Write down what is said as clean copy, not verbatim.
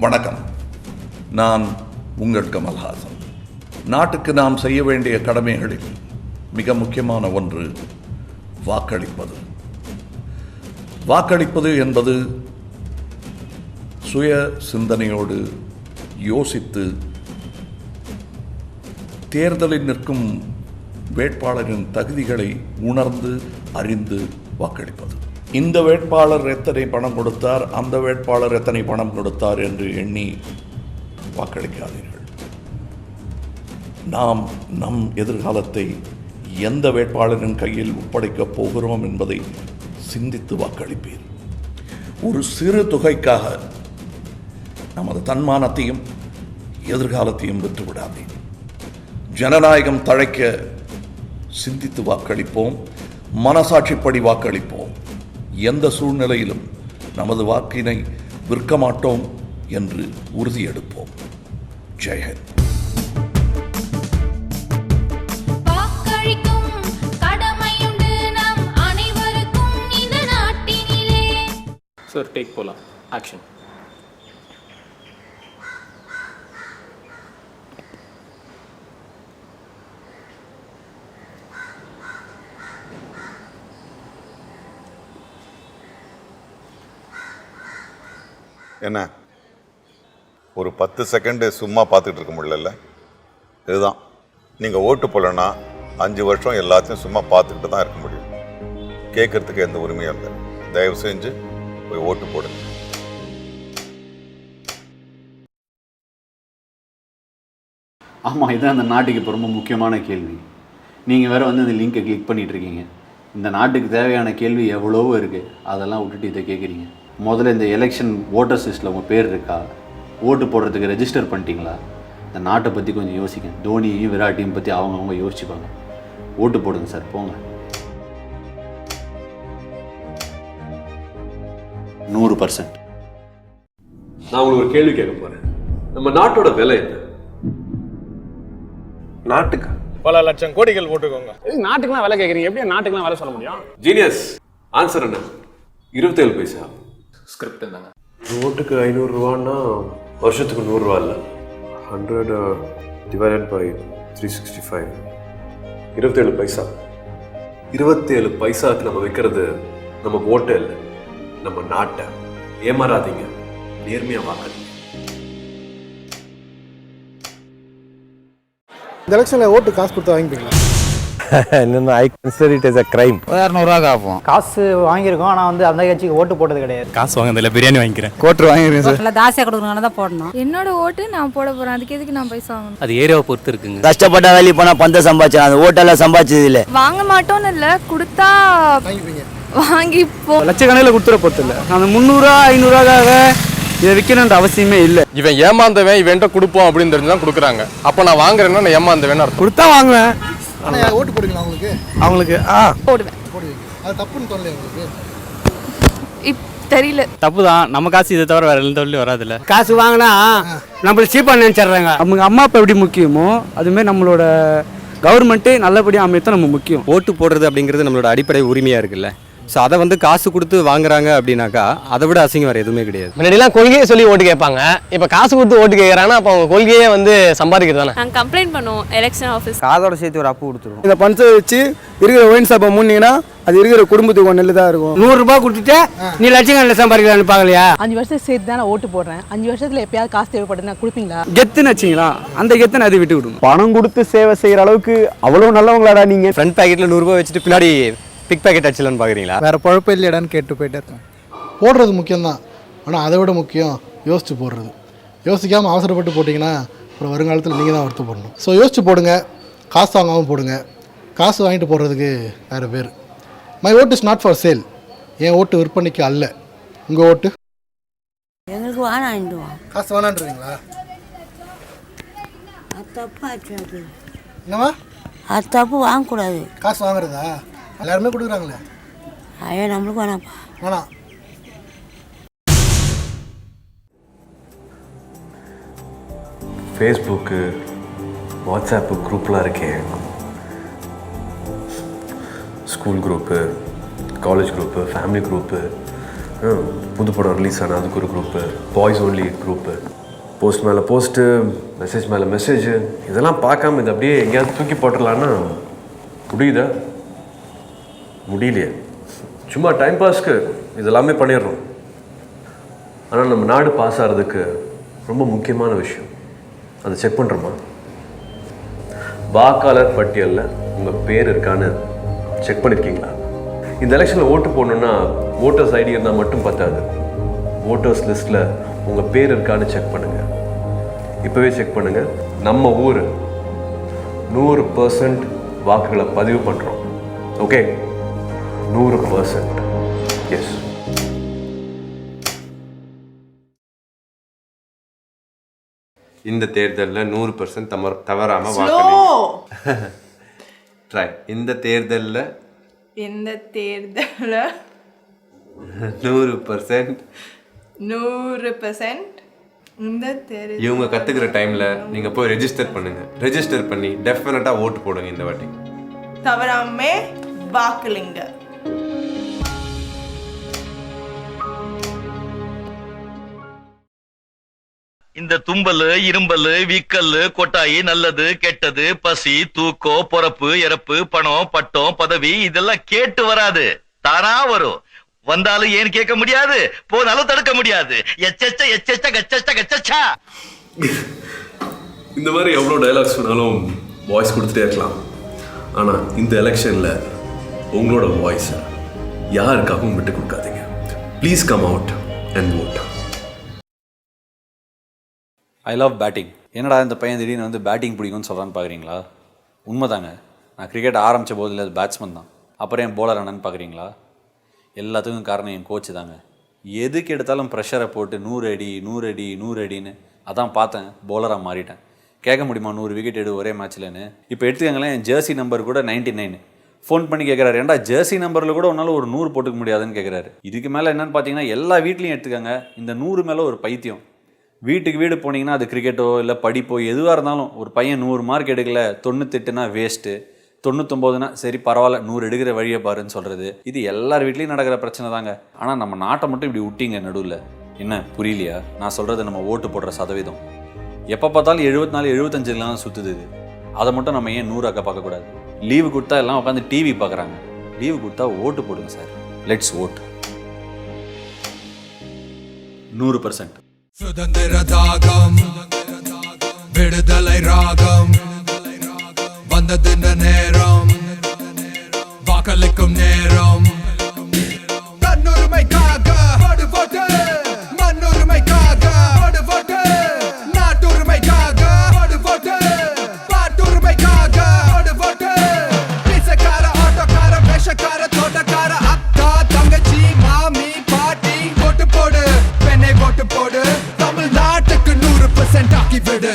வணக்கம். நான் உங்கள் கமல்ஹாசன். நாட்டுக்கு நாம் செய்ய வேண்டிய கடமைகளில் மிக முக்கியமான ஒன்று வாக்களிப்பது. வாக்களிப்பது என்பது சுய சிந்தனையோடு யோசித்து தேர்தலில் நிற்கும் வேட்பாளரின் தகுதிகளை உணர்ந்து அறிந்து வாக்களிப்பது. இந்த வேட்பாளர் எத்தனை பணம் கொடுத்தார், அந்த வேட்பாளர் எத்தனை பணம் கொடுத்தார் என்று எண்ணி வாக்களிக்காதீர்கள். நாம் நம் எதிர்காலத்தை எந்த வேட்பாளரின் கையில் ஒப்படைக்கப் போகிறோம் என்பதை சிந்தித்து வாக்களிப்பீர். ஒரு சிறு தொகைக்காக நமது தன்மானத்தையும் எதிர்காலத்தையும் விட்டுவிடாதீர். ஜனநாயகம் தழைக்க சிந்தித்து வாக்களிப்போம், மனசாட்சிப்படி வாக்களிப்போம். எந்த சூழ்நிலையிலும் நமது வாக்கினை விற்க மாட்டோம் என்று உறுதியெடுப்போம். ஜெயஹிந்த். சார், டேக் போலாம். ஆக்ஷன். என்ன ஒரு 10 செகண்டு சும்மா பார்த்துட்டு இருக்க முடியல. இதுதான் நீங்கள் ஓட்டு போடலன்னா 5 வருஷம் எல்லாத்தையும் சும்மா பார்த்துக்கிட்டு தான் இருக்க முடியும். கேட்கறதுக்கு எந்த உரிமையும் இல்லை. தயவு செஞ்சு போய் ஓட்டு போடுங்க. ஆமாம், இதுதான் அந்த நாட்டுக்கு இப்போ ரொம்ப முக்கியமான கேள்வி. நீங்கள் வேறு வந்து இந்த லிங்கை கிளிக் பண்ணிகிட்டு இருக்கீங்க. இந்த நாட்டுக்கு தேவையான கேள்வி எவ்வளவோ இருக்குது, அதெல்லாம் விட்டுட்டு இதை கேட்குறீங்க. முதல்ல இந்த எலெக்ஷன் ஓட்டர்ஸ் லிஸ்ட்டில் உங்கள் பேர் இருக்கா? ஓட்டு போடுறதுக்கு ரெஜிஸ்டர் பண்ணிட்டீங்களா? இந்த நாட்டை பற்றி கொஞ்சம் யோசிங்க. தோனியையும் விராட்டையும் பற்றி அவங்கவுங்க யோசிச்சுப்பாங்க. ஓட்டு போடுங்க சார், போங்க. 100%. நான் உங்களுக்கு ஒரு கேள்வி கேட்க போறேன். நம்ம நாட்டோட விலை என்ன? நாட்டுக்கு பல லட்சம் கோடிகள் போட்டுக்கோங்க. நாட்டுக்குலாம் விலை கேட்குறீங்க, எப்படி நாட்டுக்குலாம் விலை சொல்ல முடியும்? ஜீனியஸ். ஆன்சர் என்ன? 27 பைசா. ஸ்கிரிப்ட் இருந்தாங்க. ஓட்டுக்கு 500 ரூபான்னா வருஷத்துக்கு 100 ரூபா இல்லை. 100 divided by 365. 27 பைசா. 27 பைசாவுக்கு நம்ம வைக்கிறது நம்ம ஓட்டை இல்லை, நம்ம நாட்டை. ஏமாறாதீங்க, நேர்மையா வாக்களிங்க. இந்த எலெக்ஷனில் ஓட்டு காசு கொடுத்து வாங்கிப்பீங்களா? இன்னும் ஐ consider it as a crime. 200 ரூபா ஆகும். காசு வாங்கியிருக்கோம், ஆனால் வந்து அந்த கட்சிக்கு ஓட்டு போட்டது கிடையாது. காசு வாங்கினதில்ல, பிரியாணி வாங்கிக்கிறேன். கோட்டர் வாங்கிக்கிறேன் சார். இல்லை, தாசியாக கொடுக்குறவங்க தான் போடணும். என்னோட ஓட்டு நான் போட போகிறேன், அதுக்கு எதுக்கு நான் பைசா வாங்கணும்? அது ஏரியாவை பொறுத்து இருக்குங்க. கஷ்டப்பட்ட வேலைக்கு போனால் பந்த சம்பாதிச்சேன், அந்த ஓட்டெல்லாம் சம்பாதிச்சது இல்லை. வாங்க மாட்டோன்னு இல்லை, கொடுத்தா வாங்கிப்போம். லட்சக்கணக்கில் கொடுத்துட பொறுத்து இல்லை. அந்த 300 500 இதை விற்கணுன்ற அவசியமே இல்லை. இவன் ஏமாந்தவன், இவன்ட்ட கொடுப்போம் அப்படின்னு தெரிஞ்சுதான் கொடுக்குறாங்க. அப்போ நான் வாங்குறேன்னா நான் ஏமாந்தவன் அர்த்தம். கொடுத்தா வாங்குவேன். ஆனால் ஓட்டு போடுவீங்களா அவங்களுக்கு? போடுவேன். போடுவீங்க. அது தப்புன்னு தோணலையா உங்களுக்கு? தெரியல. தப்பு தான். நம்ம காசு இதை தவிர வேற எந்த தொழிலும் வராதுல்ல. காசு வாங்கினா நம்மளுக்கு சீப்பாக நினச்சிட்றாங்க. அவங்க அம்மா அப்பா எப்படி முக்கியமோ அதுமாரி நம்மளோட கவர்மெண்ட்டு நல்லபடியாக அமைத்தான் நம்ம முக்கியம். ஓட்டு போடுறது அப்படிங்கிறது நம்மளோட அடிப்படை உரிமையாக இருக்குல்ல. ஸோ அதை வந்து காசு கொடுத்து வாங்குறாங்க அப்படின்னாக்கா அதை விட அசிங்கம் வேறு எதுவுமே கிடையாது. முன்னாடிலாம் கொள்கையை சொல்லி ஓட்டு கேட்பாங்க, இப்போ காசு கொடுத்து ஓட்டு கேட்குறாங்கன்னா அப்போ அவங்க கொள்கையே வந்து சம்பாதிக்கிறது தானே. நாங்கள் கம்ப்ளைண்ட் பண்ணுவோம் எலெக்ஷன் ஆஃபீஸ். காதோட சேர்த்து ஒரு அப்பு கொடுத்துருவோம். இந்த பணத்தை வச்சு இருக்கிற ஒயின் ஷாப்பை முன்னீங்கன்னா அது இருக்கிற குடும்பத்துக்கு ஒன்று நெல் தான் இருக்கும். 100 ரூபாய் கொடுத்துட்டு நீ லட்சக்கணக்கில் சம்பாதிக்கலான்னு பார்க்கலையா? 5 வருஷம் சேர்த்து தான் நான் ஓட்டு போடுறேன். 5 வருஷத்துல எப்பயாவது காசு தேவைப்படுதுன்னா கொடுப்பீங்களா? கெத்துன்னு வச்சிங்களா, அந்த கெத்துன்னு அதை விட்டு விடுங்க. பணம் கொடுத்து சேவை செய்கிற அளவுக்கு அவ்வளோ நல்லவங்களாடா நீங்கள்? ஃப்ரண்ட் பேக்கெட்டில் 100 ரூபாய் வச்சுட்டு பின்னாடி பிக் பேக்கெட் அடிச்சலான்னு பார்க்குறீங்களா? வேறு குழப்பம் இல்லையாடான்னு கேட்டு போயிட்டே இருக்கேன். போடுறது முக்கியம்தான், ஆனால் அதை விட முக்கியம் யோசிச்சு போடுறது. யோசிக்காமல் அவசரப்பட்டு போட்டிங்கன்னா அப்புறம் வருங்காலத்தில் நீங்கள் தான் வருத்தப்படணும். ஸோ யோசிச்சு போடுங்க, காசு வாங்காமல் போடுங்க. காசு வாங்கிட்டு போடுறதுக்கு வேறு பேர். My vote is not for sale. என் ஓட்டு விற்பனைக்கு அல்ல. உங்கள் ஓட்டு எங்களுக்கு வேணாம். காசு வேணான்றீங்களா? அது தப்பு ஆச்சு. அது என்னம்மா? அது தப்பு வாங்கக்கூடாது. காசு வாங்குறதா? எல்லாருமே கொடுக்குறாங்களே. ஐயோ, நம்மளுக்கு வேணாப்பா. வேணாம். ஃபேஸ்புக்கு, வாட்ஸ்அப்பு குரூப்லாம் இருக்கேன். School group, college group, family group, புது படம் ரிலீஸ் ஆனால் அதுக்கு ஒரு group, boys only group, post மேலே போஸ்ட்டு, மெசேஜ் மேலே மெசேஜு, இதெல்லாம் பார்க்காம இது அப்படியே எங்கேயாவது தூக்கி போட்டுடலான்னா முடியுதா? முடியலையே. சும்மா டைம் பாஸ்க்கு இதெல்லாமே பண்ணிடுறோம். ஆனால் நம்ம நாடு பாஸ் ஆகிறதுக்கு ரொம்ப முக்கியமான விஷயம், அதை செக் பண்ணுறோமா? வாக்காளர் பட்டியலில் உங்கள் பேர் இருக்கான்னு செக் பண்ணியிருக்கீங்களா? இந்த எலெக்ஷனில் ஓட்டு போடணுன்னா ஓட்டர்ஸ் ஐடி இருந்தால் மட்டும் பத்தாது. ஓட்டர்ஸ் லிஸ்ட்டில் உங்கள் பேர் இருக்கான்னு செக் பண்ணுங்கள். இப்போவே செக் பண்ணுங்கள். நம்ம ஊர் 100% வாக்குகளை பதிவு பண்ணுறோம். ஓகே, 100%. எஸ். இந்த தேர்தலில் 100% தவறாமல் வாக்களிங்க. ட்ரை. இந்த தேர்தலில் 100% இவங்க கற்றுக்கிற டைமில் நீங்கள் போய் ரெஜிஸ்டர் பண்ணுங்கள். ரெஜிஸ்டர் பண்ணி டெஃபினட்டாக ஓட்டு போடுங்க. இந்த வாட்டி தவறாம வாக்களிங்க. இந்த தும்பல், இரும்பல், வீக்கல், கொட்டாயி, நல்லது கெட்டது, பசி, தூக்கம், பொறப்பு, இறப்பு, பணம், பட்டம், பதவி இதெல்லாம் கேட்டு வராது, தானா வரும். வந்தாலும் ஏன் கேட்க முடியாது, போனாலும் தடுக்க முடியாது. எச்சச்ச எச்சச்ச கச்சச்ச கச்சச்சா. இந்த மாதிரி எவ்வளோ டைலாக்ஸ் சொன்னாலும் வாய்ஸ் கொடுத்துட்டே இருக்கலாம். ஆனால் இந்த எலெக்ஷனில் உங்களோட வாய்ஸை யாருக்காகவும் விட்டு கொடுக்காதீங்க. Please come out and vote. I love batting. என்னடா இந்த பையன் திடீர்னு வந்து பேட்டிங் பிடிக்கும்னு சொல்கிறான்னு பார்க்குறீங்களா? உண்மைதாங்க. நான் கிரிக்கெட் ஆரம்பித்த போது இல்லை பேட்ஸ்மேன் தான். அப்புறம் என் போலர் என்னன்னு பார்க்குறீங்களா? எல்லாத்துக்கும் காரணம் என் கோச்சு தாங்க. எதுக்கு எடுத்தாலும் ப்ரெஷரை போட்டு 100 அடி 100 அடி 100 அடின்னு அதான் பார்த்தேன். போலராக மாறிட்டேன். கேட்க முடியுமா 100 விக்கெட் எடு ஒரே மேட்ச்லன்னு? இப்போ எடுத்துக்கங்களேன், என் ஜெர்சி நம்பர் கூட 99. ஃபோன் பண்ணி கேட்குறாரு, ஏன்டா ஜெர்சி நம்பரில் கூட ஒன்றால் ஒரு 100 போட்டுக்க முடியாதுன்னு கேட்குறாரு. இதுக்கு மேலே என்னென்னு பார்த்தீங்கன்னா எல்லா வீட்லேயும் எடுத்துக்கங்க, இந்த 100 மேலே ஒரு பைத்தியம். வீட்டுக்கு வீடு போனீங்கன்னா அது கிரிக்கெட்டோ இல்லை படிப்போ எதுவாக இருந்தாலும் ஒரு பையன் 100 மார்க் எடுக்கல, 98னா வேஸ்ட்டு, 99னா சரி பரவாயில்ல 100 எடுக்கிற வழியை பாருன்னு சொல்கிறது. இது எல்லார் வீட்லேயும் நடக்கிற பிரச்சனை தாங்க. ஆனால் நம்ம நாட்டை மட்டும் இப்படி விட்டீங்க நடுவில். என்ன புரியலையா? நான் சொல்கிறது நம்ம ஓட்டு போடுற சதவீதம். எப்போ பார்த்தாலும் 74 75லாம் சுற்றுது. இது அதை மட்டும் நம்ம ஏன் 100 ஆக்க பார்க்கக்கூடாது? லீவு கொடுத்தா எல்லாம் உட்காந்து டிவி பார்க்குறாங்க. லீவு கொடுத்தா ஓட்டு போடுங்க சார். Let's vote. 100%. சுதந்திர தாகம், விடுதலை ராகம், வந்தது இந்த நேரம், வாக்களிக்கும் நேரம். தன்னுரிமைக்காக ஓடு போட்டு, மண்ணுரிமைக்காக ஓடு போட்டு, நாட்டுரிமைக்காக ஓடு போட்டு, பாட்டுரிமைக்காக ஓடு போட்டு, பிசைக்கார, ஆட்டோக்கார, வேஷக்கார, தோட்டக்கார, அக்கா, தங்கச்சி, மாமி, பாட்டி, ஓட்டு போடு, பெண்ணை ஓட்டு போடு, தமிழ்நாட்டுக்கு 100% ஆக்கி விடு.